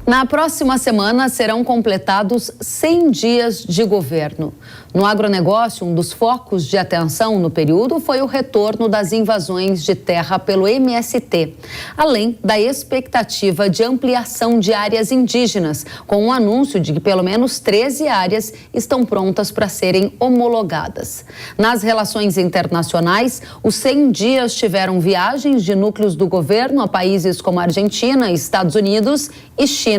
Na próxima semana serão completados 100 dias de governo. No agronegócio, um dos focos de atenção no período foi o retorno das invasões de terra pelo MST, além da expectativa de ampliação de áreas indígenas, com um anúncio de que pelo menos 13 áreas estão prontas para serem homologadas. Nas relações internacionais, os 100 dias tiveram viagens de núcleos do governo a países como Argentina, Estados Unidos e China.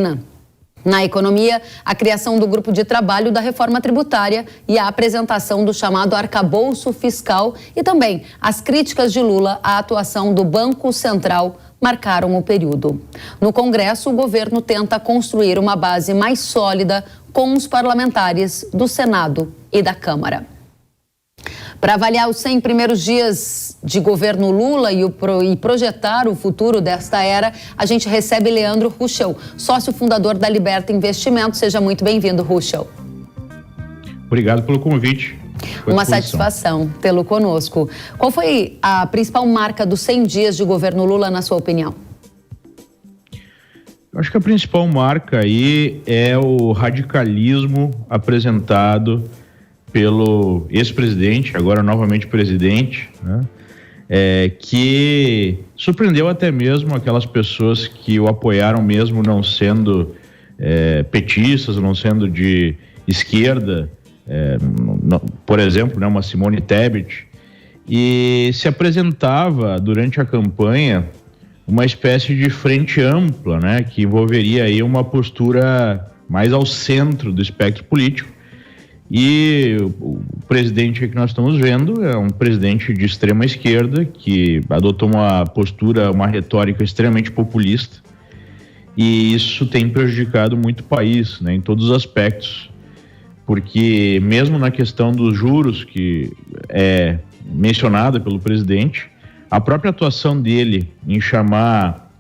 Na economia, a criação do grupo de trabalho da reforma tributária e a apresentação do chamado arcabouço fiscal e também as críticas de Lula à atuação do Banco Central marcaram o período. No Congresso, o governo tenta construir uma base mais sólida com os parlamentares do Senado e da Câmara. Para avaliar os 100 primeiros dias de governo Lula e projetar o futuro desta era, a gente recebe Leandro Ruschel, sócio fundador da Liberta Investimentos. Seja muito bem-vindo, Ruschel. Obrigado pelo convite. Uma satisfação tê-lo conosco. Qual foi a principal marca dos 100 dias de governo Lula, na sua opinião? Eu acho que a principal marca aí é o radicalismo apresentado pelo ex-presidente, agora novamente presidente, né? Que surpreendeu até mesmo aquelas pessoas que o apoiaram mesmo não sendo petistas, não sendo de esquerda, por exemplo, né, uma Simone Tebet, e se apresentava durante a campanha uma espécie de frente ampla, né, que envolveria aí uma postura mais ao centro do espectro político. E o presidente que nós estamos vendo é um presidente de extrema esquerda que adotou uma postura, uma retórica extremamente populista, e isso tem prejudicado muito o país, né, em todos os aspectos, porque mesmo na questão dos juros, que é mencionada pelo presidente, a própria atuação dele em chamar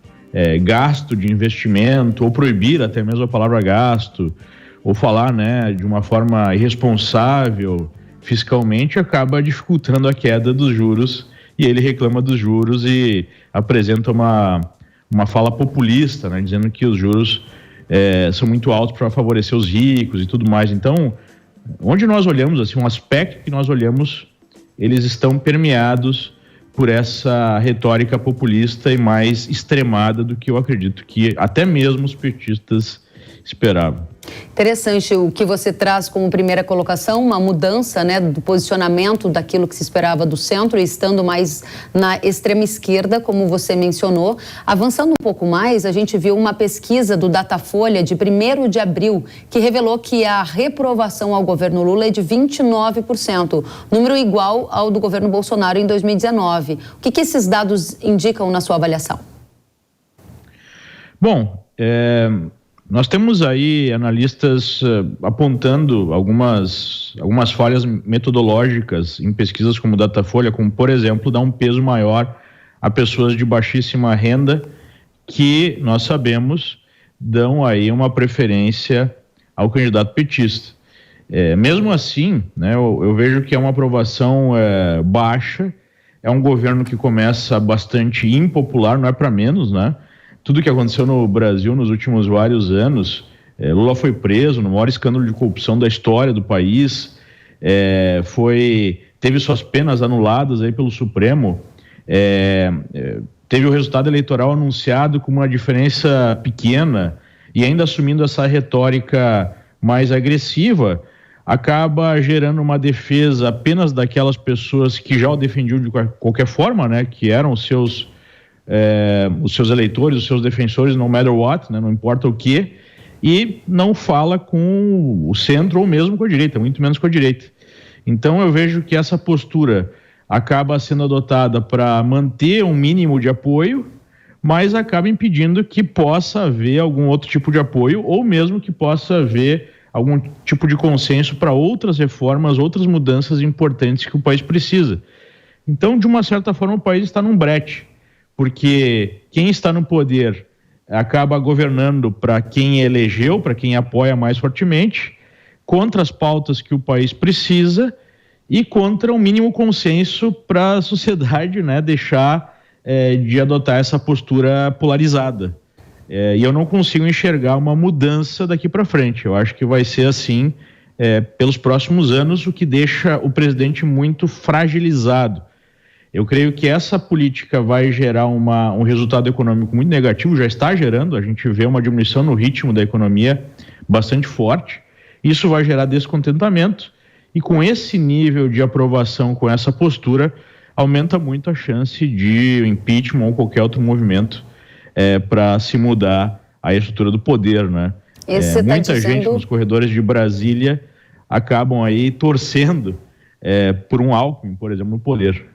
gasto de investimento, ou proibir até mesmo a palavra gasto, ou falar, né, de uma forma irresponsável fiscalmente, acaba dificultando a queda dos juros, e ele reclama dos juros e apresenta uma fala populista, né, dizendo que os juros são muito altos para favorecer os ricos e tudo mais. Então, onde nós olhamos, assim, um aspecto que nós olhamos, eles estão permeados por essa retórica populista e mais extremada do que eu acredito que até mesmo os petistas esperavam. Interessante o que você traz como primeira colocação, uma mudança, né, do posicionamento daquilo que se esperava do centro, estando mais na extrema esquerda, como você mencionou. Avançando um pouco mais, a gente viu uma pesquisa do Datafolha de 1º de abril, que revelou que a reprovação ao governo Lula é de 29%, número igual ao do governo Bolsonaro em 2019. O que esses dados indicam na sua avaliação? Bom, nós temos aí analistas apontando algumas falhas metodológicas em pesquisas como o Datafolha, como, por exemplo, dar um peso maior a pessoas de baixíssima renda, que nós sabemos dão aí uma preferência ao candidato petista. Mesmo assim, né, eu vejo que é uma aprovação baixa, é um governo que começa bastante impopular, não é para menos, né? Tudo que aconteceu no Brasil nos últimos vários anos, Lula foi preso no maior escândalo de corrupção da história do país, teve suas penas anuladas aí pelo Supremo, teve o resultado eleitoral anunciado com uma diferença pequena, e ainda assumindo essa retórica mais agressiva, acaba gerando uma defesa apenas daquelas pessoas que já o defendiam de qualquer forma, né, que eram os seus eleitores, os seus defensores, no matter what, né, não importa o que, e não fala com o centro ou mesmo com a direita, muito menos com a direita. Então eu vejo que essa postura acaba sendo adotada para manter um mínimo de apoio, mas acaba impedindo que possa haver algum outro tipo de apoio, ou mesmo que possa haver algum tipo de consenso para outras reformas, outras mudanças importantes que o país precisa. Então, de uma certa forma, o país está num brete, porque quem está no poder acaba governando para quem elegeu, para quem apoia mais fortemente, contra as pautas que o país precisa e contra o mínimo consenso para a sociedade, né, deixar de adotar essa postura polarizada. E eu não consigo enxergar uma mudança daqui para frente. Eu acho que vai ser assim pelos próximos anos, o que deixa o presidente muito fragilizado. Eu creio que essa política vai gerar um resultado econômico muito negativo, já está gerando, a gente vê uma diminuição no ritmo da economia bastante forte. Isso vai gerar descontentamento e com esse nível de aprovação, com essa postura, aumenta muito a chance de impeachment ou qualquer outro movimento para se mudar a estrutura do poder, né? Muita gente nos corredores de Brasília acabam aí torcendo por um Alckmin, por exemplo, no poder.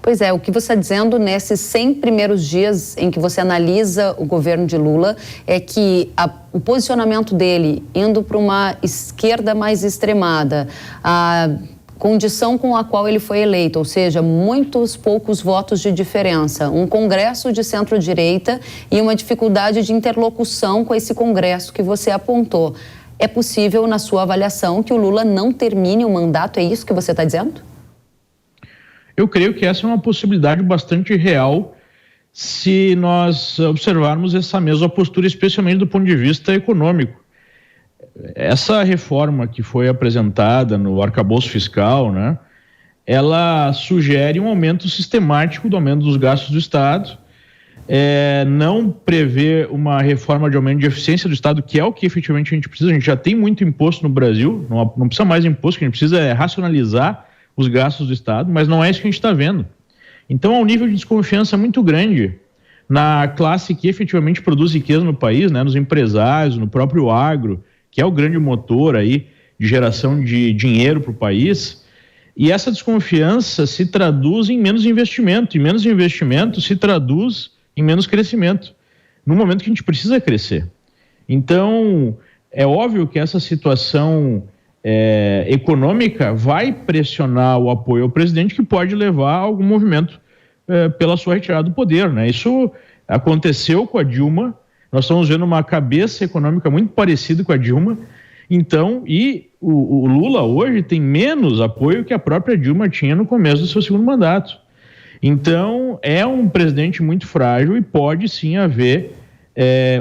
Pois é, o que você está dizendo nesses 100 primeiros dias em que você analisa o governo de Lula é que o posicionamento dele indo para uma esquerda mais extremada, a condição com a qual ele foi eleito, ou seja, muitos poucos votos de diferença, um congresso de centro-direita e uma dificuldade de interlocução com esse congresso que você apontou. É possível, na sua avaliação, que o Lula não termine o mandato? É isso que você está dizendo? Eu creio que essa é uma possibilidade bastante real se nós observarmos essa mesma postura, especialmente do ponto de vista econômico. Essa reforma que foi apresentada no arcabouço fiscal, né, ela sugere um aumento sistemático do aumento dos gastos do Estado, não prevê uma reforma de aumento de eficiência do Estado, que é o que efetivamente a gente precisa. A gente já tem muito imposto no Brasil, não precisa mais imposto, o que a gente precisa é racionalizar os gastos do Estado, mas não é isso que a gente está vendo. Então, há um nível de desconfiança muito grande na classe que efetivamente produz riqueza no país, né, nos empresários, no próprio agro, que é o grande motor aí de geração de dinheiro para o país, e essa desconfiança se traduz em menos investimento, e menos investimento se traduz em menos crescimento, no momento que a gente precisa crescer. Então, é óbvio que essa situação econômica vai pressionar o apoio ao presidente, que pode levar a algum movimento pela sua retirada do poder, né? Isso aconteceu com a Dilma, nós estamos vendo uma cabeça econômica muito parecida com a Dilma, então, e o Lula hoje tem menos apoio que a própria Dilma tinha no começo do seu segundo mandato. Então, é um presidente muito frágil e pode sim haver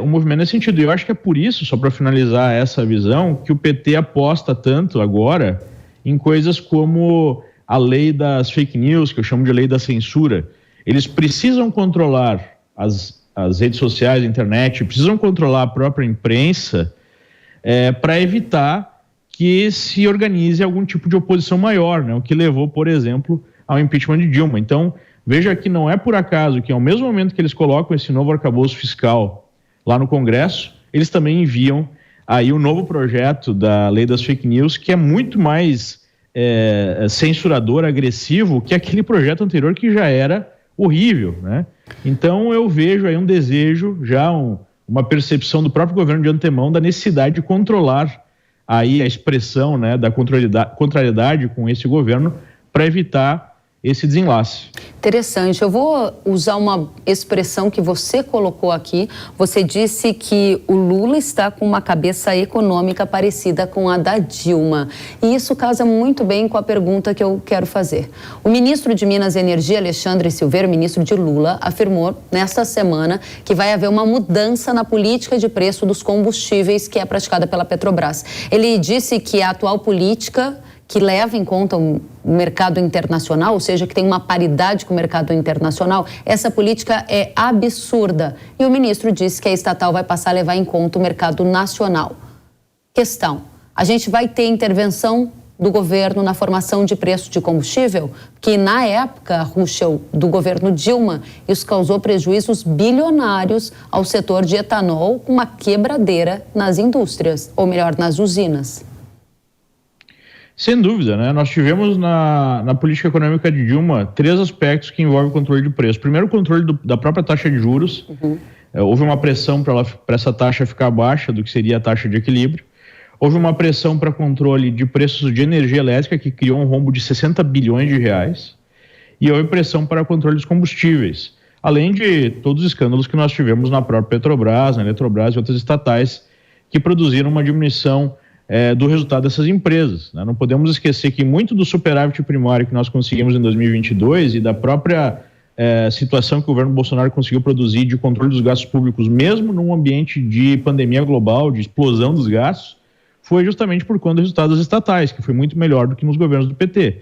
um movimento nesse sentido. E eu acho que é por isso, só para finalizar essa visão, que o PT aposta tanto agora em coisas como a lei das fake news, que eu chamo de lei da censura. Eles precisam controlar as redes sociais, a internet, precisam controlar a própria imprensa para evitar que se organize algum tipo de oposição maior, né? O que levou, por exemplo, ao impeachment de Dilma. Então, veja que não é por acaso que, ao mesmo momento que eles colocam esse novo arcabouço fiscal lá no Congresso, eles também enviam aí o novo projeto da lei das fake news, que é muito mais censurador, agressivo, que aquele projeto anterior que já era horrível, né? Então eu vejo aí um desejo, já uma percepção do próprio governo de antemão da necessidade de controlar aí a expressão, né, da contrariedade com esse governo para evitar esse desenlace. Interessante. Eu vou usar uma expressão que você colocou aqui. Você disse que o Lula está com uma cabeça econômica parecida com a da Dilma. E isso casa muito bem com a pergunta que eu quero fazer. O ministro de Minas e Energia, Alexandre Silveira, ministro de Lula, afirmou nesta semana que vai haver uma mudança na política de preço dos combustíveis que é praticada pela Petrobras. Ele disse que a atual política que leva em conta o mercado internacional, ou seja, que tem uma paridade com o mercado internacional, essa política é absurda. E o ministro disse que a estatal vai passar a levar em conta o mercado nacional. Questão: a gente vai ter intervenção do governo na formação de preço de combustível, que na época, Ruschel, do governo Dilma, isso causou prejuízos bilionários ao setor de etanol, com uma quebradeira nas indústrias, ou melhor, nas usinas. Sem dúvida, né? Nós tivemos na política econômica de Dilma 3 aspectos que envolvem o controle de preço. Primeiro, o controle da própria taxa de juros. Houve uma pressão para essa taxa ficar abaixo do que seria a taxa de equilíbrio. Houve uma pressão para controle de preços de energia elétrica, que criou um rombo de 60 bilhões de reais. E houve pressão para controle dos combustíveis, além de todos os escândalos que nós tivemos na própria Petrobras, na Eletrobras e outras estatais, que produziram uma diminuição do resultado dessas empresas, né? Não podemos esquecer que muito do superávit primário que nós conseguimos em 2022 e da própria situação que o governo Bolsonaro conseguiu produzir de controle dos gastos públicos, mesmo num ambiente de pandemia global, de explosão dos gastos, foi justamente por conta dos resultados estatais, que foi muito melhor do que nos governos do PT.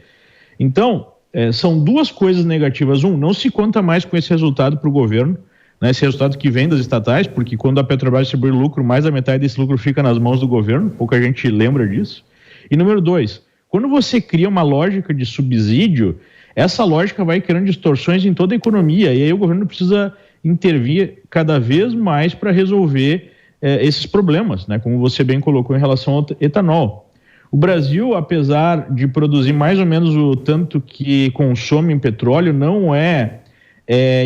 Então, são duas coisas negativas. Não se conta mais com esse resultado para o governo, né, esse resultado que vem das estatais, porque quando a Petrobras distribui lucro, mais da metade desse lucro fica nas mãos do governo, pouca gente lembra disso. E número 2, quando você cria uma lógica de subsídio, essa lógica vai criando distorções em toda a economia, e aí o governo precisa intervir cada vez mais para resolver esses problemas, né, como você bem colocou em relação ao etanol. O Brasil, apesar de produzir mais ou menos o tanto que consome em petróleo, não é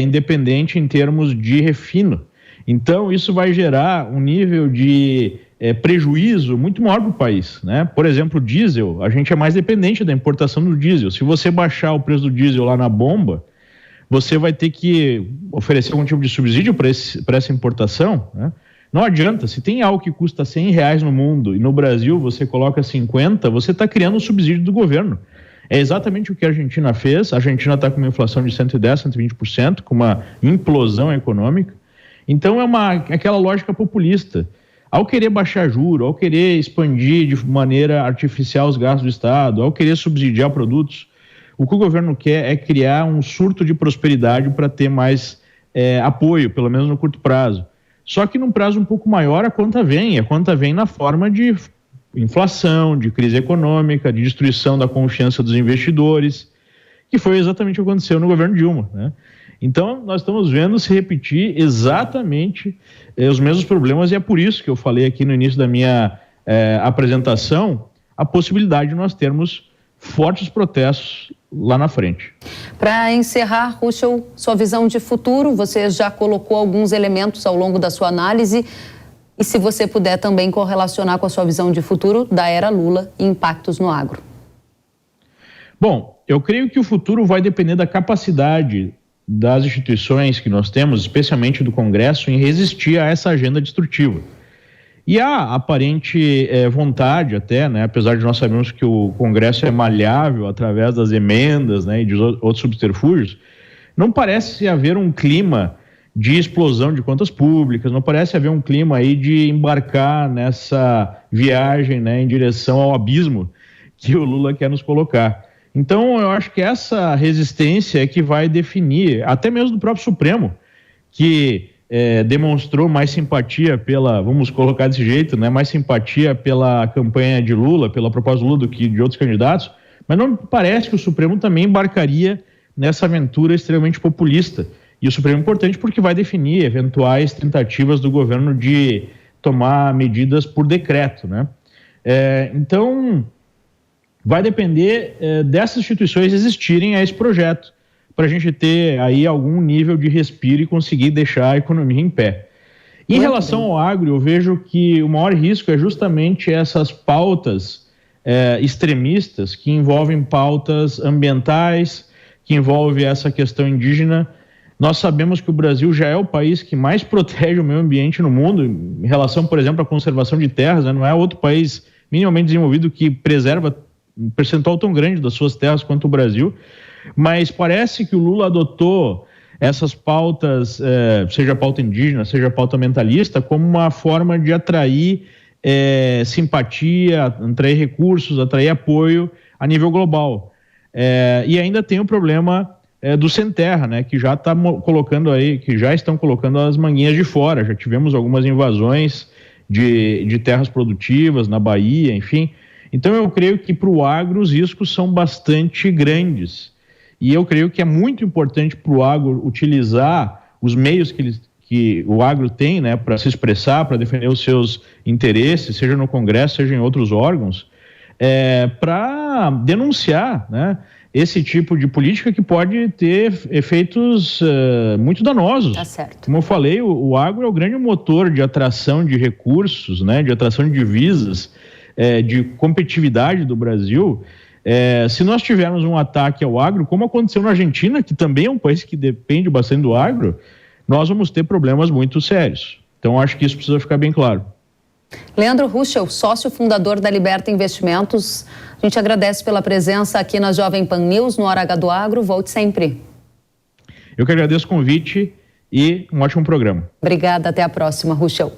independente em termos de refino. Então, isso vai gerar um nível de prejuízo muito maior para o país, né? Por exemplo, o diesel, a gente é mais dependente da importação do diesel. Se você baixar o preço do diesel lá na bomba, você vai ter que oferecer algum tipo de subsídio para essa importação, né? Não adianta, se tem algo que custa R$100 no mundo e no Brasil você coloca 50, você está criando um subsídio do governo. É exatamente o que a Argentina fez. A Argentina está com uma inflação de 110%, 120%, com uma implosão econômica. Então é aquela lógica populista. Ao querer baixar juros, ao querer expandir de maneira artificial os gastos do Estado, ao querer subsidiar produtos, o que o governo quer é criar um surto de prosperidade para ter mais apoio, pelo menos no curto prazo. Só que num prazo um pouco maior a conta vem na forma de inflação, de crise econômica, de destruição da confiança dos investidores, que foi exatamente o que aconteceu no governo Dilma, né? Então, nós estamos vendo se repetir exatamente os mesmos problemas, e é por isso que eu falei aqui no início da minha apresentação a possibilidade de nós termos fortes protestos lá na frente. Para encerrar, Ruschel, sua visão de futuro, você já colocou alguns elementos ao longo da sua análise, e se você puder também correlacionar com a sua visão de futuro da era Lula e impactos no agro. Bom, eu creio que o futuro vai depender da capacidade das instituições que nós temos, especialmente do Congresso, em resistir a essa agenda destrutiva. E há aparente vontade até, né, apesar de nós sabermos que o Congresso é maleável através das emendas, né, e de outros subterfúgios, não parece haver um clima de explosão de contas públicas, não parece haver um clima aí de embarcar nessa viagem, né, em direção ao abismo que o Lula quer nos colocar. Então, eu acho que essa resistência é que vai definir, até mesmo do próprio Supremo, que demonstrou mais simpatia vamos colocar desse jeito, né, mais simpatia pela campanha de Lula, pela proposta do Lula do que de outros candidatos, mas não parece que o Supremo também embarcaria nessa aventura extremamente populista. E o Supremo é importante porque vai definir eventuais tentativas do governo de tomar medidas por decreto, né? Então, vai depender dessas instituições existirem a esse projeto, para a gente ter aí algum nível de respiro e conseguir deixar a economia em pé. Em relação ao agro, eu vejo que o maior risco é justamente essas pautas extremistas que envolvem pautas ambientais, que envolvem essa questão indígena. Nós sabemos que o Brasil já é o país que mais protege o meio ambiente no mundo, em relação, por exemplo, à conservação de terras, né? Não é outro país minimamente desenvolvido que preserva um percentual tão grande das suas terras quanto o Brasil, mas parece que o Lula adotou essas pautas, seja a pauta indígena, seja a pauta ambientalista, como uma forma de atrair simpatia, atrair recursos, atrair apoio a nível global. E ainda tem o problema do Sem Terra, né, que já está colocando aí, que já estão colocando as manguinhas de fora. Já tivemos algumas invasões de terras produtivas na Bahia, enfim. Então eu creio que para o agro os riscos são bastante grandes. E eu creio que é muito importante para o agro utilizar os meios que o agro tem, né, para se expressar, para defender os seus interesses, seja no Congresso, seja em outros órgãos, para denunciar, né, esse tipo de política que pode ter efeitos muito danosos. Tá certo. Como eu falei, o agro é o grande motor de atração de recursos, né, de atração de divisas, de competitividade do Brasil. Se nós tivermos um ataque ao agro, como aconteceu na Argentina, que também é um país que depende bastante do agro, nós vamos ter problemas muito sérios. Então, acho que isso precisa ficar bem claro. Leandro Ruschel, sócio fundador da Liberta Investimentos, a gente agradece pela presença aqui na Jovem Pan News, no Hora H do Agro. Volte sempre. Eu que agradeço o convite e um ótimo programa. Obrigada, até a próxima, Ruschel.